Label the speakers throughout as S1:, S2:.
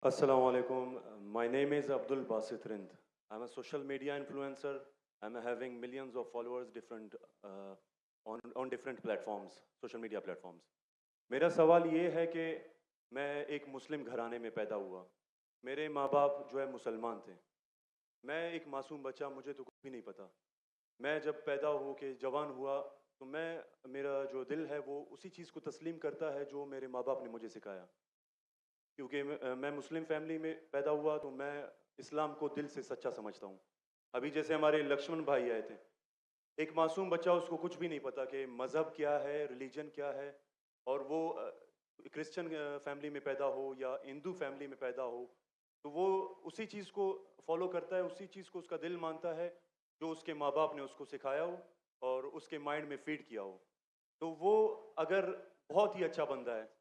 S1: Assalamu alaikum. My name is Abdul Basit Rind. I'm a social media influencer. I'm having millions of followers on different platforms, social media platforms. मेरा सवाल ये है कि मैं एक मुस्लिम घराने में पैदा हुआ। मेरे माँ बाप जो है मुसलमान थे। मैं एक मासूम बच्चा, मुझे तो कुछ भी नहीं पता। मैं जब पैदा हो के जवान हुआ तो मेरा जो दिल है वो उसी चीज़ को तस्लीम करता है जो मेरे माँ बाप ने मुझे सिखाया। क्योंकि मैं मुस्लिम फैमिली में पैदा हुआ तो मैं इस्लाम को दिल से सच्चा समझता हूँ। अभी जैसे हमारे लक्ष्मण भाई आए थे, एक मासूम बच्चा, उसको कुछ भी नहीं पता कि मज़हब क्या है, रिलीजन क्या है, और वो क्रिश्चियन फैमिली में पैदा हो या हिंदू फैमिली में पैदा हो, तो वो उसी चीज़ को फॉलो करता है, उसी चीज़ को उसका दिल मानता है जो उसके माँ बाप ने उसको सिखाया हो और उसके माइंड में फीड किया हो। तो वो अगर बहुत ही अच्छा बंदा है,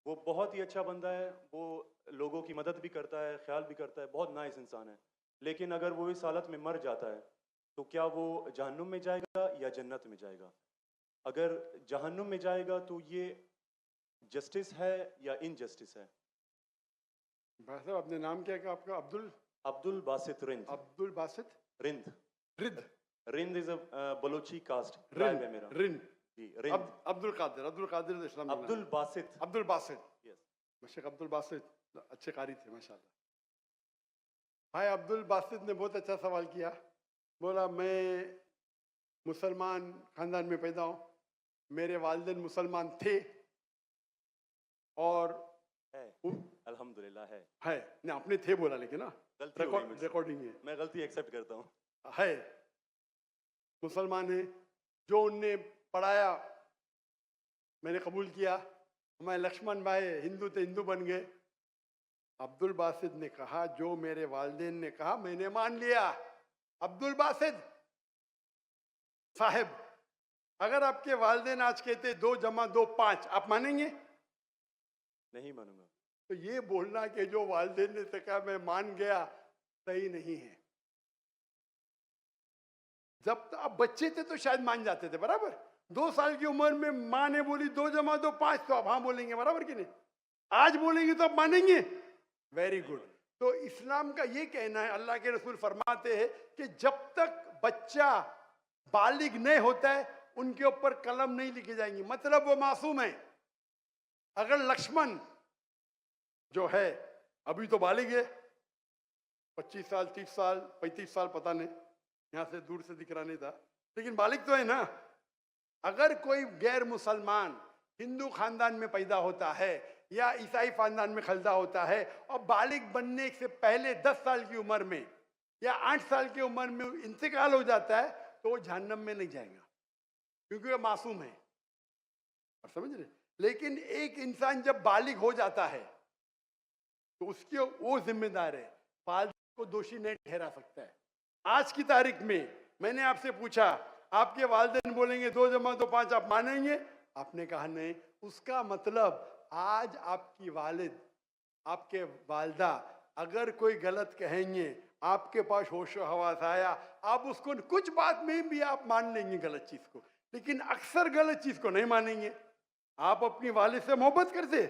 S1: वो बहुत ही अच्छा बंदा है, वो लोगों की मदद भी करता है, ख्याल भी करता है, बहुत नाइस इंसान है। लेकिन अगर वो इस हालत में मर जाता है, तो क्या वो जहन्नुम में जाएगा या जन्नत में जाएगा? अगर जहन्नुम में जाएगा तो ये जस्टिस है या इनजस्टिस है?
S2: भाई साहब, आपने नाम क्या कहा आपका? Abdul
S1: Abdul Basit Rind.
S2: Abdul Basit
S1: Rind.
S2: Rind
S1: Rind is a Balochi caste,
S2: Rind
S1: tribe है मेरा।
S2: रिन
S1: जी, रिंद।
S2: अब्दुल कादिर तो इस्लाम में नाम
S1: अब्दुल
S2: है।
S1: बासित।
S2: अब्दुल बासित,
S1: यस।
S2: शेख अब्दुल बासित अच्छे कारी थे माशाल्लाह। भाई अब्दुल बासित ने बहुत अच्छा सवाल किया। बोला मैं मुसलमान खानदान में पैदा हूँ, मेरे वालिदैन मुसलमान थे और
S1: है।
S2: उ-
S1: अल्हम्दुलिल्लाह है।
S2: है नहीं, अपने थे बोला, लेकिन ना
S1: गलती हो गई मुझसे।
S2: रिकॉर्डिंग है।
S1: मैं गलती एक्सेप्ट करता हूँ।
S2: है मुसलमान है, जो उनने पढ़ाया मैंने कबूल किया। हमारे लक्ष्मण भाई हिंदू थे, हिंदू बन गए। अब्दुल बासित ने कहा जो मेरे वालिदैन ने कहा मैंने मान लिया। अब्दुल बासित साहब, अगर आपके वालिदैन आज कहते 2 जमा 2 5, आप मानेंगे?
S1: नहीं मानूंगा।
S2: तो ये बोलना कि जो वालिदैन ने तो कहा मैं मान गया, सही नहीं है। जब आप बच्चे थे तो शायद मान जाते थे, बराबर। 2 साल की उम्र में माँ ने बोली 2 जमा 2 5, तो आप हाँ बोलेंगे, बराबर कि नहीं? आज बोलेंगे तो आप मानेंगे। Very good. तो इस्लाम का ये कहना है, अल्लाह के रसूल फरमाते हैं कि जब तक बच्चा बालिग नहीं होता है उनके ऊपर कलम नहीं लिखी जाएंगी, मतलब वो मासूम है। अगर लक्ष्मण जो है अभी तो बालिग है, 25 साल 30 साल 35 साल पता नहीं, यहां से दूर से दिख रहा नहीं था, लेकिन बालिग तो है ना। अगर कोई गैर मुसलमान हिंदू खानदान में पैदा होता है या ईसाई खानदान में खलदा होता है और बालिग बनने से पहले 10 साल की उम्र में या 8 साल की उम्र में इंतकाल हो जाता है, तो वो जहन्नम में नहीं जाएगा, क्योंकि वो मासूम है। और समझ रहे? लेकिन एक इंसान जब बालिग हो जाता है तो उसके वो जिम्मेदार है, वालिद को दोषी नहीं ठहरा सकता है। आज की तारीख में मैंने आपसे पूछा, आपके वालिदैन बोलेंगे 2 जमा 2 5, आप मानेंगे? आपने कहा नहीं। उसका मतलब आज आपकी वालिद, आपके वालदा अगर कोई गलत कहेंगे, आपके पास होशो हवास आया, आप उसको कुछ बात में भी आप मान लेंगे गलत चीज को, लेकिन अक्सर गलत चीज को नहीं मानेंगे। आप अपनी वालिद से मोहब्बत करते,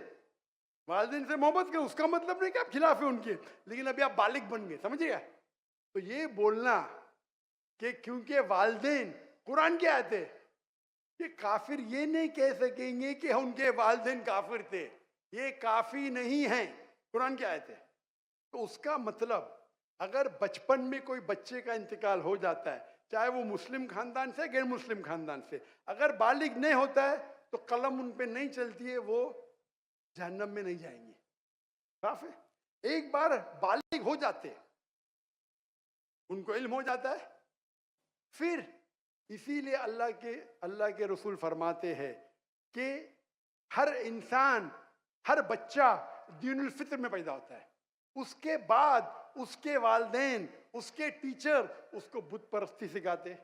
S2: वालिदैन से मोहब्बत कर, उसका मतलब नहीं कि आप खिलाफ है उनके, लेकिन अभी आप बालिग बन गए, समझिएगा। तो ये बोलना कि क्योंकि वालिदैन, कुरान क्या आयत है कि काफिर ये नहीं कह सकेंगे कि उनके वालिदैन काफिर थे, ये काफी नहीं है, कुरान क्या आयत है। तो उसका मतलब अगर बचपन में कोई बच्चे का इंतकाल हो जाता है, चाहे वो मुस्लिम खानदान से गैर मुस्लिम खानदान से, अगर बालिग नहीं होता है तो कलम उन पे नहीं चलती है, वो जहन्नम में नहीं जाएंगे। साफ है। एक बार बालिग हो जाते, उनको इल्म हो जाता है, फिर इसीलिए अल्लाह के रसूल फरमाते हैं कि हर इंसान, हर बच्चा दीनुल फित्र में पैदा होता है, उसके बाद उसके वालिदैन, उसके टीचर उसको बुत परस्ती सिखाते,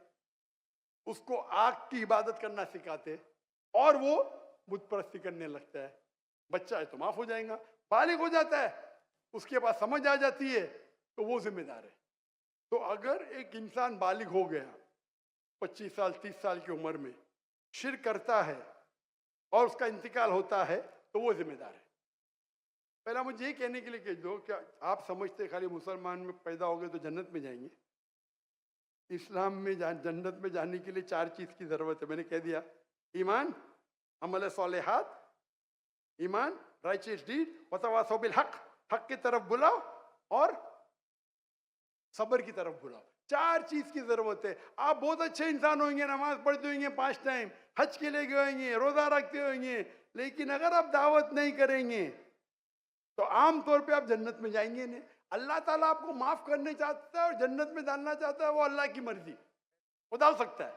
S2: उसको आग की इबादत करना सिखाते, और वो बुत परस्ती करने लगता है। बच्चा है तो माफ हो जाएगा, बालिग हो जाता है, उसके बाद समझ आ जाती है, तो वो जिम्मेदार है। तो अगर एक इंसान बालिग हो गया 25 साल 30 साल की उम्र में, शिर्क करता है और उसका इंतकाल होता है, तो वो जिम्मेदार है। पहला मुझे ये कहने के लिए कह दो, क्या आप समझते खाली मुसलमान में पैदा हो गए तो जन्नत में जाएंगे? इस्लाम में जन्नत में जाने के लिए 4 चीज की जरूरत है, मैंने कह दिया। ईमान, अमल सालेहात, ईमान, राइचियस डीड, वतवासौ बिल हक, हक की तरफ बुलाओ और सब्र की तरफ बुलाओ। 4 चीज की जरूरत है। आप बहुत अच्छे इंसान होंगे, नमाज पढ़ते होंगे 5 टाइम, हज के लिए गए होंगे, रोजा रखते होंगे, लेकिन अगर आप दावत नहीं करेंगे तो आमतौर पे आप जन्नत में जाएंगे नहीं। अल्लाह ताला आपको माफ करने चाहता है और जन्नत में डालना चाहता है, वो अल्लाह की मर्जी, वो डाल सकता है,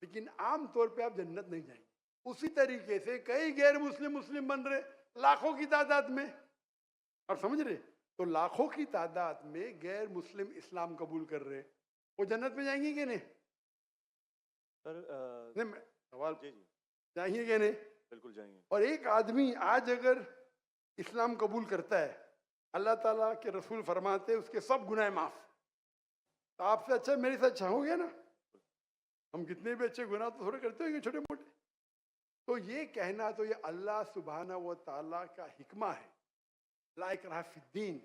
S2: लेकिन आमतौर पे आप जन्नत नहीं जाएंगे। उसी तरीके से कई गैर मुस्लिम मुस्लिम बन रहे लाखों की तादाद में, और समझ रहे, तो लाखों की तादाद में गैर मुस्लिम इस्लाम कबूल कर रहे, वो जन्नत में जाएंगे कि नहीं?
S1: सर
S2: नहीं, सवाल
S1: जी जी
S2: जाएंगे कि नहीं?
S1: बिल्कुल जाएंगे।
S2: और एक आदमी आज अगर इस्लाम कबूल करता है, अल्लाह ताला के रसूल फरमाते हैं उसके सब गुनाह माफ। तो आपसे अच्छा मेरे से अच्छा हो गया ना? हम कितने भी अच्छे गुनाह तो थोड़े करते होंगे छोटे मोटे। तो ये कहना, तो ये अल्लाह सुब्हाना व ताला का हिकमा है, ला इकराह फिद्दीन,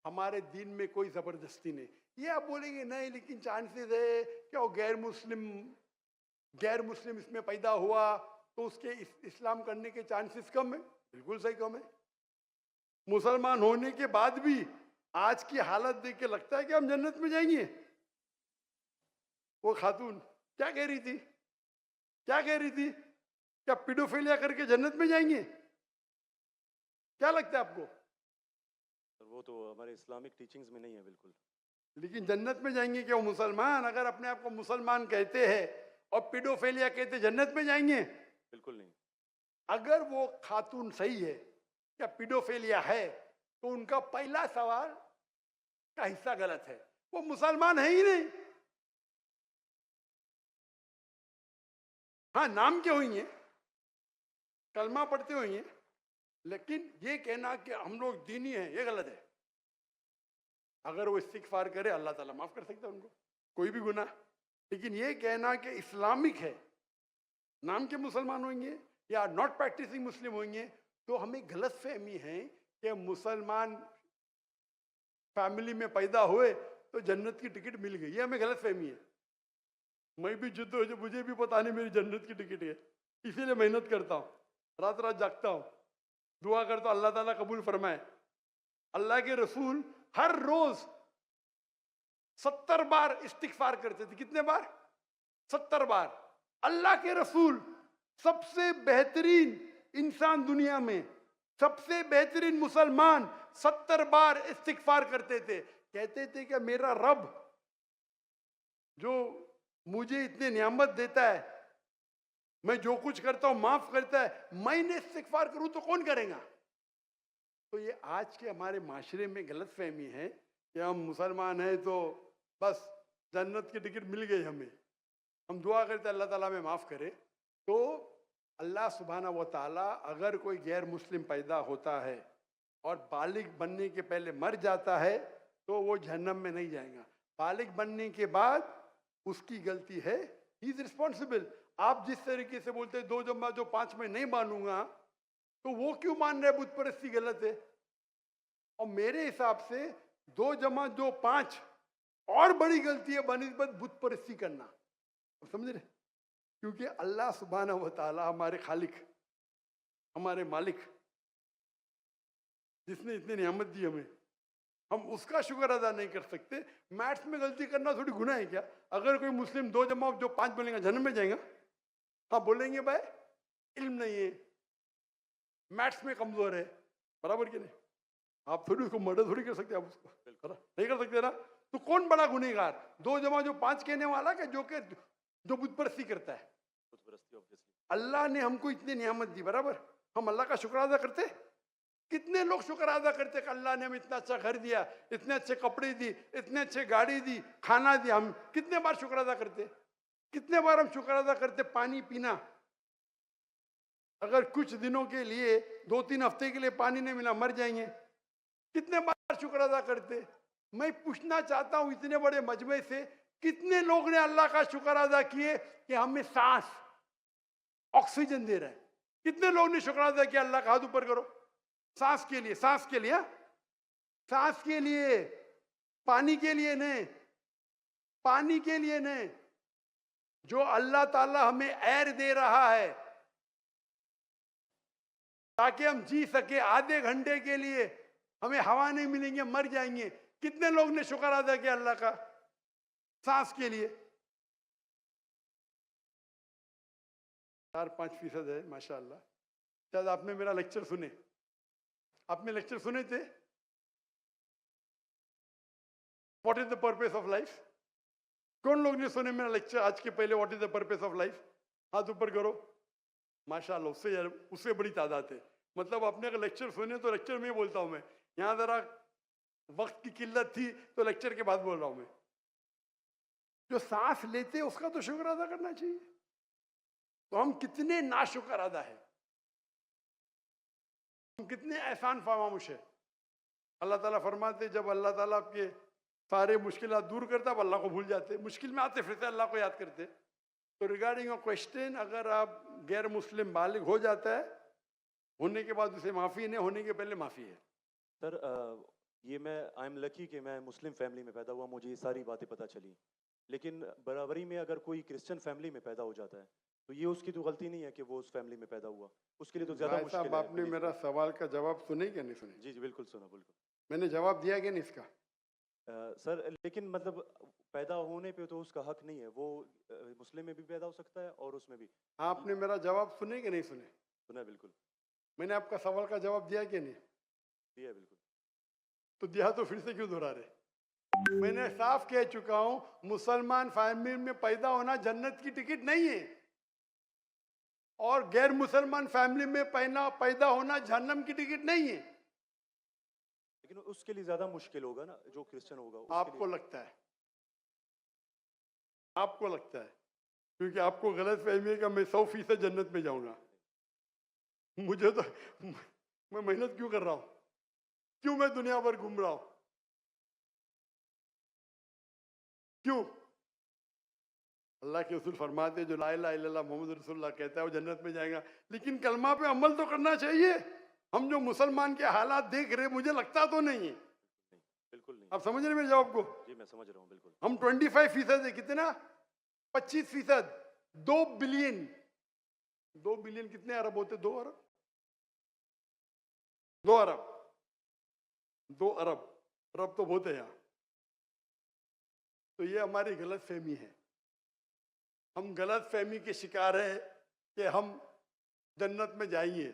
S2: हमारे दीन में कोई जबरदस्ती नहीं। ये आप बोलेंगे नहीं लेकिन चांसेस है क्या वो गैर मुस्लिम इसमें पैदा हुआ तो उसके इस्लाम करने के चांसेस कम है। बिल्कुल सही कम है। मुसलमान होने के बाद भी आज की हालत देख के लगता है कि हम जन्नत में जाएंगे। वो खातून क्या कह रही थी, क्या कह रही थी? क्या पीडोफिलिया करके जन्नत में जाएंगे? क्या लगता है आपको?
S1: सर वो तो हमारे इस्लामिक टीचिंग्स में नहीं है बिल्कुल।
S2: लेकिन जन्नत में जाएंगे क्या वो मुसलमान? अगर अपने आप को मुसलमान कहते हैं और पीडोफिलिया कहते, जन्नत में जाएंगे?
S1: बिल्कुल नहीं।
S2: अगर वो खातून सही है, क्या पीडोफिलिया है, तो उनका पहला सवाल का हिस्सा गलत है। वो मुसलमान है ही नहीं। हाँ, नाम के होंगे, कलमा पढ़ते होंगे, लेकिन ये कहना कि हम लोग दीनी हैं, ये गलत है। अगर वो इस्तिगफार करे अल्लाह ताला माफ कर सकता है उनको, कोई भी गुनाह। लेकिन ये कहना कि इस्लामिक है, नाम के मुसलमान होंगे या नॉट प्रैक्टिसिंग मुस्लिम होंगे, तो हमें गलत फहमी है कि मुसलमान फैमिली में पैदा हुए तो जन्नत की टिकट मिल गई। ये हमें गलत फहमी है। मैं भी जिद्द हो, मुझे भी पता नहीं मेरी जन्नत की टिकट है, इसीलिए मेहनत करता हूँ, रात रात जागता हूँ, दुआ करता हूँ अल्लाह ताला कबूल फरमाए। अल्लाह के रसूल हर रोज 70 बार इस्तिगफार करते थे। कितने बार? 70 बार। अल्लाह के रसूल सबसे बेहतरीन इंसान दुनिया में, सबसे बेहतरीन मुसलमान 70 बार इस्तिगफार करते थे। कहते थे कि मेरा रब जो मुझे इतने नियामत देता है, मैं जो कुछ करता हूं माफ करता है, मैंने इस्तिगफार करूं तो कौन करेगा? तो ये आज के हमारे माशरे में गलत फहमी है कि हम मुसलमान हैं तो बस जन्नत की टिकट मिल गई हमें, हम दुआ करते अल्लाह ताला में माफ करे। तो अल्लाह सुब्हाना व ताला अगर कोई गैर मुस्लिम पैदा होता है और बालिग बनने के पहले मर जाता है तो वो जहन्नम में नहीं जाएगा। बालिग बनने के बाद उसकी गलती है, ही इज रिस्पॉन्सिबल। आप जिस तरीके से बोलते हैं 2 जमा जो 5 में नहीं मानूंगा, तो वो क्यों मान रहे बुत परस्ती गलत है? और मेरे हिसाब से 2 जमा जो 5 और बड़ी गलती है बनिस्बत बुत परस्ती करना। समझ रहे? क्योंकि अल्लाह सुब्हाना व ताला हमारे खालिक, हमारे मालिक, जिसने इतनी नियामत दी हमें, हम उसका शुक्र अदा नहीं कर सकते। मैथ्स में गलती करना थोड़ी गुनाह है क्या? अगर कोई मुस्लिम 2 जमा जो 5 बोलेगा जन्म में जाएगा? हाँ बोलेंगे भाई इल्म नहीं है, मैथ्स में कमजोर है, बराबर कि नहीं? आप थोड़ी उसको मर्डर थोड़ी कर सकते, आप उसको नहीं कर सकते ना। तो कौन बड़ा गुनहगार, 2 जमा जो 5 कहने वाला क्या जो बुत परस्ती करता है? अल्लाह ने हमको इतनी नियामत दी, बराबर, हम अल्लाह का शुक्र अदा करते? कितने लोग शुक्र अदा करते कि अल्लाह ने हमें इतना अच्छा घर दिया, इतने अच्छे कपड़े दी, इतने अच्छे गाड़ी दी, खाना दिया? हम कितने बार शुक्र अदा करते? कितने बार हम शुक्र अदा करते? पानी पीना, अगर कुछ दिनों के लिए 2-3 हफ्ते के लिए पानी नहीं मिला मर जाएंगे, कितने बार शुक्र अदा करते? मैं पूछना चाहता हूं इतने बड़े मजमे से कितने लोग ने अल्लाह का शुक्र अदा किए कि हमें सांस, ऑक्सीजन दे रहा है? कितने लोग ने शुक्र अदा किया? अल्लाह का हाथ ऊपर करो। सांस के लिए, सांस के लिए, हाँ? सांस के लिए, पानी के लिए नहीं, पानी के लिए नहीं। जो अल्लाह ताला हमें एयर दे रहा है ताकि हम जी सके, आधे घंटे के लिए हमें हवा नहीं मिलेंगे, मर जाएंगे। कितने लोग ने शुक्र अदा किया अल्लाह का सांस के लिए? 4-5% है माशाअल्लाह। शायद आपने मेरा लेक्चर सुने, आपने लेक्चर सुने थे, what is the purpose of life? कौन लोग ने सुने मेरा लेक्चर आज के पहले, what is the purpose of life? हाथ ऊपर करो। माशाअल्लाह, उससे बड़ी तादाद है। मतलब आपने अगर लेक्चर सुने तो लेक्चर में बोलता हूं मैं, यहां जरा वक्त की किल्लत थी तो लेक्चर के बाद बोल रहा हूं मैं। जो सांस लेते उसका तो शुक्र अदा करना चाहिए। तो हम कितने नाशुक्र अदा है, हम कितने एहसान फरामोश है। अल्लाह ताला फरमाते जब अल्लाह ताला आपके सारे मुश्किलात दूर करता है, अल्लाह को भूल जाते, मुश्किल में आते फिरते अल्लाह को याद करते। तो रिगार्डिंग अ क्वेश्चन, अगर आप गैर मुस्लिम बालिग हो जाता है, होने के बाद उसे माफ़ी नहीं, होने के पहले माफ़ी है।
S1: सर ये मैं आई एम लकी कि मैं मुस्लिम फैमिली में पैदा हुआ, मुझे ये सारी बातें पता चली। लेकिन बराबरी में अगर कोई क्रिश्चियन फैमिली में पैदा हो जाता है तो ये उसकी तो गलती नहीं है कि वो उस फैमिली में पैदा हुआ, उसके लिए तो ज़्यादा
S2: भाई
S1: मुश्किल
S2: साहब,
S1: है।
S2: आपने मेरा सवाल का जवाब सुने क्या नहीं सुने?
S1: जी जी बिल्कुल सुना, बिल्कुल।
S2: मैंने जवाब दिया क्या नहीं इसका?
S1: सर लेकिन मतलब पैदा होने पे तो उसका हक नहीं है, वो मुस्लिम में भी पैदा हो सकता है और उसमें भी।
S2: आपने मेरा जवाब सुने कि नहीं सुने?
S1: सुना है, बिल्कुल
S2: मैंने आपका सवाल का जवाब दिया कि नहीं?
S1: दिया है, बिल्कुल।
S2: तो दिया तो फिर से क्यों दोहरा रहे? मैंने साफ कह चुका हूं, मुसलमान फैमिली में पैदा होना जन्नत की टिकट नहीं है, और गैर मुसलमान फैमिली में पैदा होना जहन्नम की टिकट नहीं है।
S1: लेकिन उसके लिए ज्यादा मुश्किल होगा ना, जो क्रिश्चियन होगा उसके
S2: आपको
S1: लिए।
S2: लगता है, आपको लगता है, क्योंकि आपको गलत फहमी है कि मैं 100% जन्नत में जाऊंगा। मुझे तो, मैं मेहनत क्यों कर रहा हूं, क्यों मैं दुनिया भर घूम रहा हूं, क्यों? अल्लाह के रसूल फरमाते हैं, जो ला इलाहा इल्लल्लाह मोहम्मद रसूलुल्लाह कहता है वो जन्नत में जाएगा। लेकिन कलमा पे अमल तो करना चाहिए। हम जो मुसलमान के हालात देख रहे, मुझे लगता तो नहीं है।
S1: बिल्कुल नहीं।
S2: आप समझ रहे मेरे जवाब को?
S1: जी मैं समझ रहा हूँ, बिल्कुल।
S2: हम 25% है, कितना? 25%। 2 बिलियन, 2 बिलियन कितने अरब होते? 2 अरब, 2 अरब, 2 अरब, अरब तो बहुत है यहाँ। तो ये हमारी गलत फहमी है। हम गलत फहमी के शिकार है कि हम जन्नत में जाएंगे।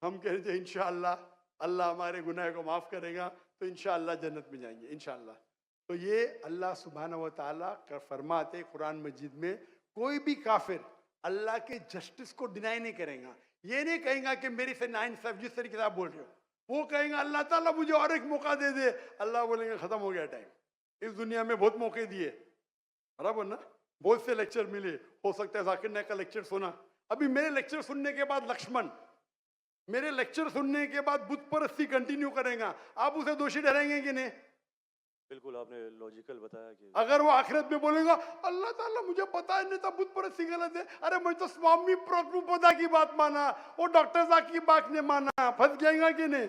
S2: हम कहते हैं इंशाअल्लाह अल्लाह हमारे गुनाह को माफ करेगा तो इंशाअल्लाह जन्नत में जाएंगे, इंशाअल्लाह। तो ये अल्लाह सुब्हानहू व तआला का फरमाते कुरान मजीद में, कोई भी काफिर अल्लाह के जस्टिस को डिनाई नहीं करेगा। ये नहीं कहेगा कि मेरे से नाइंसाफ, जिस तरीके से आप बोल रहे हो, वो कहेगा अल्लाह ताला मुझे और एक मौका दे दे। अल्लाह बोलेंगे खत्म हो गया टाइम, इस दुनिया में बहुत मौके दिए, बराबर ना? बहुत से लेक्चर मिले, हो सकता है जाकिर नायक का लेक्चर सुना। अभी मेरे लेक्चर सुनने के बाद लक्ष्मण मेरे लेक्चर सुनने के बाद बुत परस्ती कंटिन्यू करेगा, आप उसे दोषी ठहराएंगे कि नहीं?
S1: बिल्कुल, आपने लॉजिकल बताया कि
S2: अगर वो आखिरत में बोलेगा अल्लाह ताला मुझे पता ही नहीं था बुत परस्ती गलत है, अरे मैं तो स्वामी प्रभुपदा की बात माना, वो डॉक्टर साहब की बात ने माना, फंस जाएगा कि नहीं?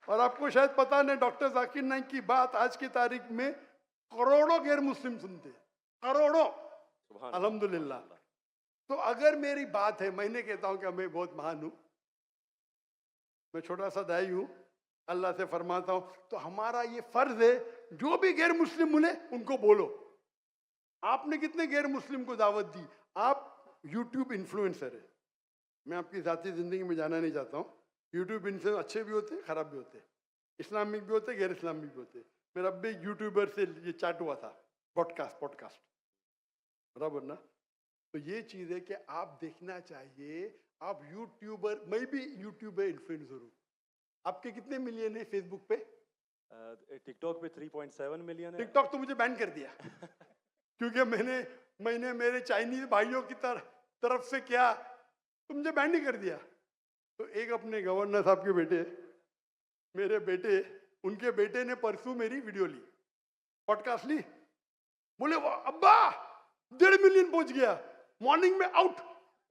S2: और आपको शायद पता नहीं, डॉक्टर जाकिर नाइक की बात आज की तारीख में करोड़ों गैर मुस्लिम सुनते, करोड़ों, अल्हम्दुलिल्लाह। तो अगर मेरी बात है, मैंने कहता हूं कि मैं बहुत महान हूं, मैं छोटा सा दाई हूं, अल्लाह से फरमाता हूं, तो हमारा ये फर्ज है जो भी गैर मुस्लिम मिले उनको बोलो। आपने कितने गैर मुस्लिम को दावत दी? आप यूट्यूब इन्फ्लुएंसर है, मैं आपकी जाती जिंदगी में जाना नहीं चाहता हूँ। यूट्यूब इन्फ्लुएंसर अच्छे भी होते हैं, खराब भी होते हैं, इस्लामिक भी होते हैं, गैर इस्लामिक भी होते हैं। मेरा अब भी यूट्यूबर से ये चैट हुआ था, पॉडकास्ट, बराबर ना? तो ये चीज़ है कि आप देखना चाहिए, आप यूट्यूबर, मैं भी यूट्यूबर इन्फ्लुएंसर हूँ। आपके कितने मिलियन है फेसबुक पे?
S1: टिकटॉक पे 3.7 मिलियन है।
S2: टिकटॉक तो मुझे बैन कर दिया क्योंकि मैंने मेरे चाइनीज भाइयों की तरफ से किया, तो मुझे बैन नहीं कर दिया। तो एक अपने गवर्नर साहब के बेटे, मेरे बेटे, उनके बेटे ने परसों मेरी वीडियो ली, पॉडकास्ट ली, बोले वाह अब्बा 1.5 मिलियन पहुंच गया, मॉर्निंग में आउट।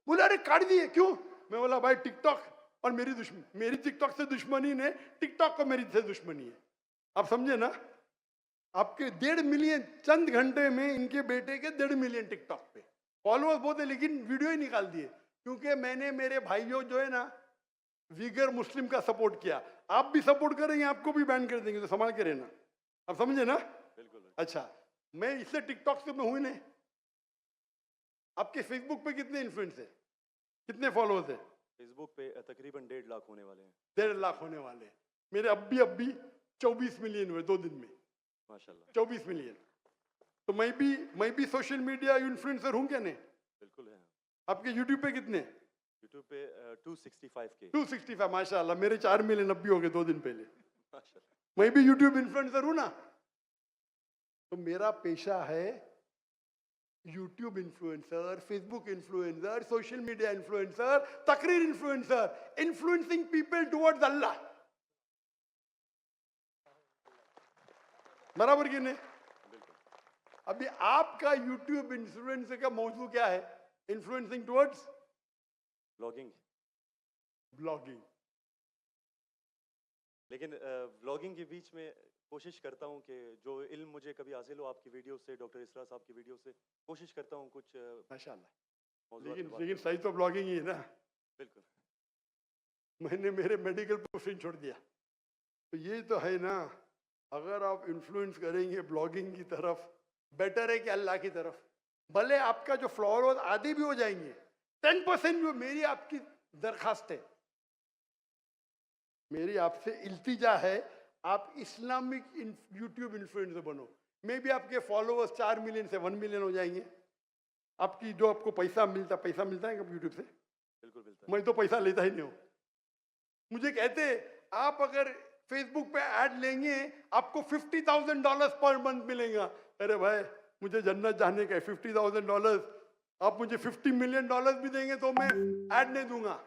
S2: बोले अरे काट दिए, क्यों? मैं बोला भाई टिकटॉक और मेरी टिकटॉक से दुश्मनी ने टिकटॉक को मेरी से दुश्मनी है। आप समझे ना? आपके 1.5 मिलियन चंद घंटे में इनके बेटे के 1.5 मिलियन टिकटॉक पे फॉलोअर्स बहुत है, लेकिन वीडियो ही निकाल दिए क्योंकि मैंने मेरे भाइयों जो है ना वीगर मुस्लिम का सपोर्ट किया। आप भी सपोर्ट करेंगे, आपको भी बैन कर देंगे, तो संभाल के रहना। आप समझे ना?
S1: बिल्कुल।
S2: अच्छा, मैं इससे टिकटॉक से मैं हुई नहीं। आपके फेसबुक पे कितने इन्फ्लुएंस है, कितने फॉलोअर्स है?
S1: फेसबुक पे तकरीबन 1.5 लाख होने वाले हैं।
S2: 1.5 लाख होने वाले। मेरे अभी 24 मिलियन हुए 2 दिन में।
S1: माशाल्लाह।
S2: 24 मिलियन। तो मैं भी सोशल मीडिया इन्फ्लुएंसर हूँ क्या? नहीं,
S1: बिल्कुल है।
S2: आपके यूट्यूब पे कितने?
S1: यूट्यूब पे 265K।
S2: 265, माशाल्लाह। मेरे 4 मिलियन अभी हो गए 2 दिन पहले।
S1: माशाल्लाह।
S2: मैं भी यूट्यूब इन्फ्लुएंसर हूँ ना। तो मेरा पेशा है YouTube influencer, Facebook influencer, social media influencer, तकरीर इन्फ्लुएंसर, इन्फ्लुएंसिंग पीपल टुवर्ड्स अल्लाह। बराबर कि नहीं? अभी आपका यूट्यूब इन्फ्लुएंसर का मौजू क्या है? Influencing towards
S1: blogging.
S2: ब्लॉगिंग।
S1: लेकिन व्लॉगिंग के बीच में कोशिश करता हूँ कि जो इल्म मुझे कभी हासिल हो आपकी वीडियो से, डॉक्टर इसरा साहब की वीडियो से, कोशिश करता हूँ कुछ
S2: माशाल्लाह।
S1: मौज़ूआत पे बात
S2: लेकिन सही तो ब्लॉगिंग ही है ना।
S1: बिल्कुल।
S2: मैंने मेरे मेडिकल प्रोफेशन छोड़ दिया, तो ये तो है ना। अगर आप इन्फ्लुएंस करेंगे ब्लॉगिंग की तरफ, बेटर है कि अल्लाह की तरफ। भले आपका जो फॉलोअर्स आधे भी हो जाएंगे, 10% भी, मेरी आपकी दरखास्त है, मेरी आपसे इल्तिजा है, आप इस्लामिक यूट्यूब इन्फ्लुएंसर बनो। मे भी आपके फॉलोअर्स 4 मिलियन से 1 मिलियन हो जाएंगे। आपकी जो आपको पैसा मिलता है कब यूट्यूब से?
S1: बिल्कुल मिलता है।
S2: मैं तो पैसा लेता ही नहीं हूँ। मुझे कहते आप अगर फेसबुक पे ऐड लेंगे आपको $50,000 पर मंथ मिलेगा। अरे भाई, मुझे जन्नत जाने का है, $50,000 आप मुझे $50 मिलियन भी देंगे तो मैं ऐड नहीं दूंगा।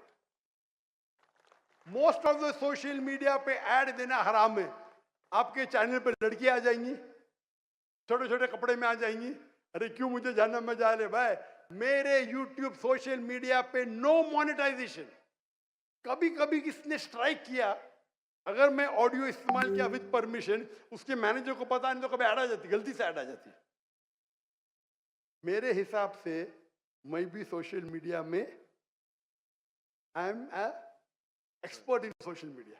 S2: Most of the social media पे ऐड देना हराम है। आपके चैनल पे लड़कियां आ जाएंगी, छोटे छोटे कपड़े में आ जाएंगी। अरे क्यों मुझे जहन्नम में जा रहे भाई? मेरे यूट्यूब सोशल मीडिया पे नो मोनेटाइजेशन। कभी कभी किसने स्ट्राइक किया, अगर मैं ऑडियो इस्तेमाल किया विद परमिशन, उसके मैनेजर को पता नहीं तो कभी ऐड आ जाती, गलती से ऐड आ जाती। मेरे हिसाब से मैं भी सोशल मीडिया में I am a expert in social media.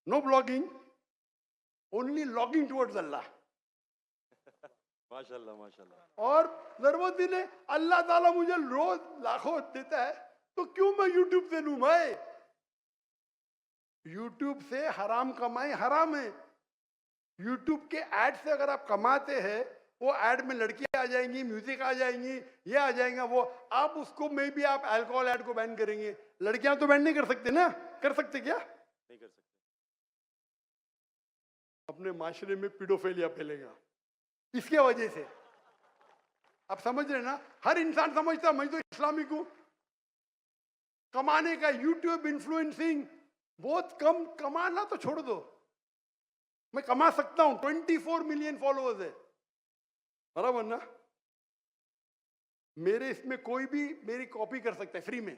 S2: No blogging, only logging towards Allah.
S1: माशाल्लाह माशाल्लाह।
S2: और जरूरत ही नहीं, अल्लाह ताला मुझे रोज लाखों देता है, तो क्यों मैं यूट्यूब से लूं? भाई यूट्यूब से हराम कमाई हराम है। यूट्यूब के ऐड से अगर आप कमाते हैं, वो ऐड में लड़कियां आ जाएंगी, म्यूजिक आ जाएंगी, ये आ जाएगा वो, आप उसको में भी आप अल्कोहल ऐड को बैन करेंगे। लड़कियां तो बैन नहीं कर सकते ना? कर सकते क्या?
S1: नहीं कर सकते।
S2: अपने माशरे में पीडोफिलिया फैलेगा इसके वजह से। आप समझ रहे ना? हर इंसान समझता मैं तो इस्लामिक हूं। कमाने का यूट्यूब इन्फ्लुएंसिंग बहुत कम, कमाना तो छोड़ दो, मैं कमा सकता हूं। 24 मिलियन फॉलोअर्स है, बराबर ना? मेरे इसमें कोई भी मेरी कॉपी कर सकता है फ्री में।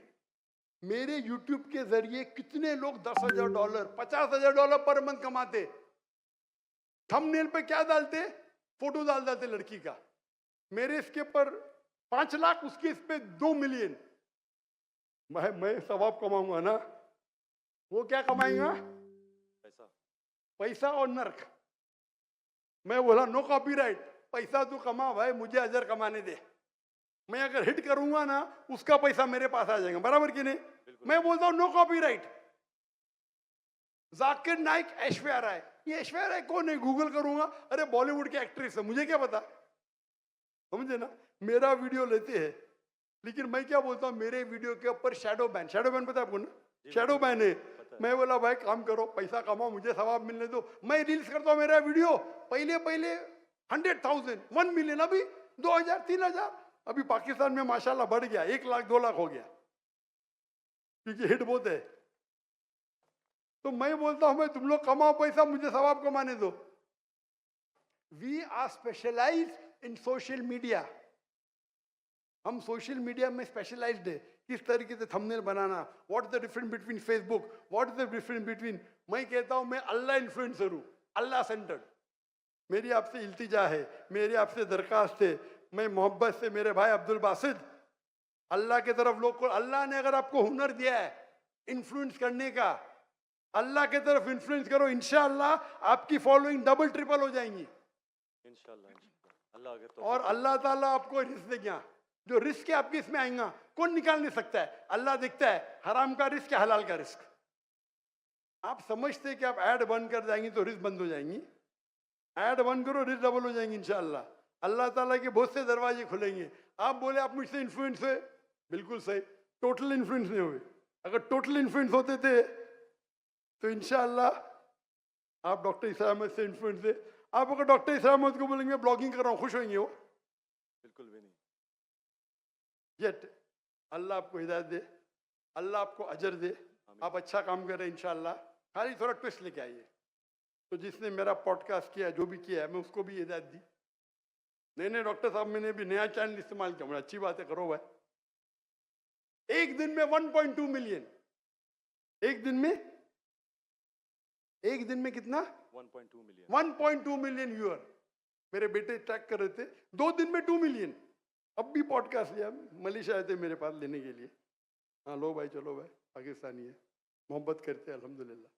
S2: मेरे यूट्यूब के जरिए कितने लोग $10,000, $50,000 पर मंथ कमाते। थंबनेल पे क्या डालते? फोटो डाल देते लड़की का। मेरे इसके पर 5 लाख, उसके इस पे 2 मिलियन। मैं सवाब कमाऊंगा ना, वो क्या कमाएगा?
S1: पैसा।
S2: पैसा और नर्क। मैं बोला नो कॉपीराइट, पैसा तू कमा भाई, मुझे अजर कमाने दे। मैं अगर हिट करूंगा ना, उसका पैसा मेरे पास आ जाएगा, बराबर कि नहीं? मैं बोलता हूं नो कॉपीराइट। जाकिर नाइक, ऐश्वर्या राय, ये ऐश्वर्या राय कौन है? गूगल करूंगा, अरे बॉलीवुड की एक्ट्रेस है, मुझे क्या पता? समझे ना? मेरा वीडियो लेते हैं, लेकिन मैं क्या बोलता हूं, मेरे वीडियो के ऊपर शैडो बैन। शैडो बैन पता है आपको ना? शैडो बैन है। मैं बोला भाई काम करो, पैसा कमाओ, मुझे सवाब मिलने दो। मैं रील्स करता हूं, मेरा वीडियो पहले 100,000, 1 मिलियन, अभी 2,000, 3,000। अभी पाकिस्तान में माशाल्लाह बढ़ गया, 1 लाख 2 लाख हो गया, क्योंकि हिट बहुत है। तो मैं बोलता हूं, मैं तुम लोग कमाओ पैसा, मुझे सवाब कमाने दो। We are specialized in social media. हम सोशल मीडिया में स्पेशलाइज्ड है किस तरीके से थंबनेल बनाना, what is the difference between Facebook, what is the difference between, मैं कहता हूं मैं अल्लाह इन्फ्लुएंसर हूं, अल्लाह सेंटर्ड। मेरी आपसे इल्तिजा है, मेरी आपसे दरखास्त है, मैं मोहब्बत से मेरे भाई अब्दुल बासित, अल्लाह की तरफ लोग को, अल्लाह ने अगर आपको हुनर दिया है इन्फ्लुएंस करने का, अल्लाह की तरफ इन्फ्लुएंस करो, इंशाअल्लाह आपकी फॉलोइंग डबल ट्रिपल हो जाएंगी।
S1: इंशाल्लाह अल्लाह अगर तो
S2: और अल्लाह ताला आपको रिस्क देगा, जो रिस्क है आपके इसमें आएगा, कौन निकाल नहीं सकता है, अल्लाह देखता है हराम का रिस्क है हलाल का रिस्क। आप समझते कि आप ऐड बंद कर जाएंगी तो रिस्क बंद हो जाएंगी, ऐड बंद करो रिस्क डबल हो जाएंगी इंशाअल्लाह। अल्लाह ताला के बहुत से दरवाजे खुलेंगे। आप बोले आप मुझसे इन्फ्लुएंस हुए, बिल्कुल सही, टोटल इन्फ्लुएंस नहीं हुए। अगर टोटल इन्फ्लुएंस होते थे तो इंशाअल्लाह आप डॉक्टर इसरा अहमद से इन्फ्लुएंस थे। आप अगर डॉक्टर इसरा अहमद को बोलेंगे ब्लॉगिंग कर रहा हूँ, खुश होंगे वो?
S1: बिल्कुल भी नहीं।
S2: येट अल्लाह आपको हिदायत दे, अल्लाह आपको अजर दे, आप अच्छा काम कर रहे हैं इंशाअल्लाह। खाली थोड़ा ट्विस्ट लेके आइए। तो जिसने मेरा पॉडकास्ट किया, जो भी किया है, मैं उसको भी हिदायत दी, नहीं नहीं डॉक्टर साहब मैंने भी नया चैनल इस्तेमाल किया, मुझे अच्छी बात है, करो भाई। एक दिन में 1.2 मिलियन, एक दिन में कितना?
S1: 1.2 मिलियन।
S2: 1.2 million viewer. मेरे बेटे ट्रैक कर रहे थे, 2 दिन में 2 मिलियन। अब भी पॉडकास्ट लिया, मलेशिया आए थे मेरे पास लेने के लिए। हाँ लो भाई, चलो भाई, पाकिस्तानी है, मोहब्बत करते हैं अल्हम्दुलिल्लाह।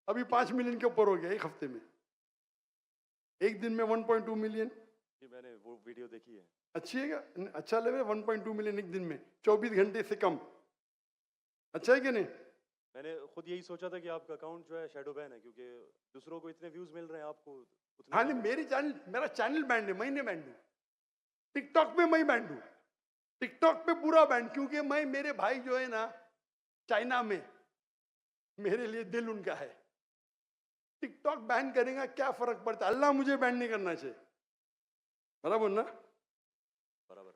S2: अभी 5 मिलियन के ऊपर हो गया एक हफ्ते में, एक दिन में 1.2 मिलियन।
S1: जी मैंने वो वीडियो देखी है।
S2: अच्छी है क्या? अच्छा लगे 1.2 मिलियन एक दिन में, 24 घंटे से कम, अच्छा है कि नहीं?
S1: मैंने खुद यही सोचा था कि आपका अकाउंट जो है शैडो बैन है, क्योंकि दूसरों को इतने व्यूज मिल रहे हैं, आपको उतने
S2: हाँ नहीं, मेरा चैनल बैंड है, मैं नहीं बैंड हूँ। टिकटॉक पे मैं बैंड हूँ, टिकटॉक पे पूरा बैंड, क्योंकि मैं, मेरे भाई जो है ना चाइना में, मेरे लिए दिल उनका है। टिकटॉक बैन करेगा क्या फर्क पड़ता है, अल्लाह मुझे बैन नहीं करना चाहिए, बराबर ना?
S1: बराबर।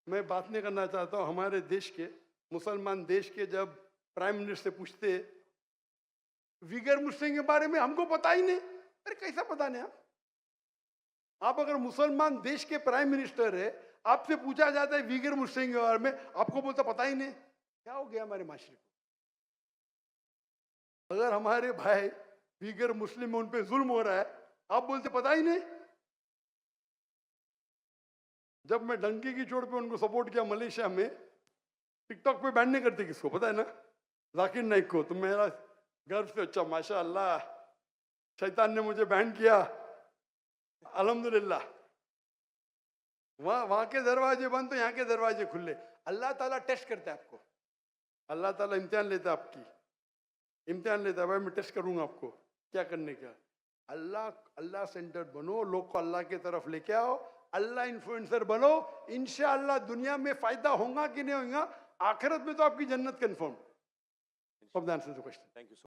S2: मैं बात नहीं करना चाहता हूँ हमारे देश के, मुसलमान देश के, जब प्राइम मिनिस्टर से पूछते विगर मुस्लिम के बारे में, हमको पता ही नहीं। अरे कैसा पता नहीं? आप अगर मुसलमान देश के प्राइम मिनिस्टर है, आपसे पूछा जाता है विगर मुस्लिम के बारे में, आपको बोलता पता ही नहीं। क्या हो गया हमारे माशरे को? अगर हमारे भाई विगर मुस्लिम में उन पे जुल्म हो रहा है, आप बोलते पता ही नहीं। जब मैं डंकी की चोट पे उनको सपोर्ट किया मलेशिया में, टिकटॉक पे बैन नहीं करते किसको, पता है ना? जाकिर नाइक को। तो मेरा गर्व से, अच्छा माशाअल्लाह, शैतान ने मुझे बैन किया, अल्हम्दुलिल्लाह। वहां के दरवाजे बंद तो यहाँ के दरवाजे खुले। अल्लाह ताला टेस्ट करता है आपको, अल्लाह ताला इम्तिहान लेता है, आपकी इम्तिहान लेता है, भाई मैं टेस्ट करूंगा आपको क्या करने का। अल्लाह सेंटर्ड बनो, लोग को अल्लाह की तरफ लेके आओ, अल्लाह इन्फ्लुएंसर बनो, इंशाअल्लाह दुनिया में फायदा होगा कि नहीं होगा, आखिरत में तो आपकी जन्नत confirm. Hope that answers the question.
S1: Thank you.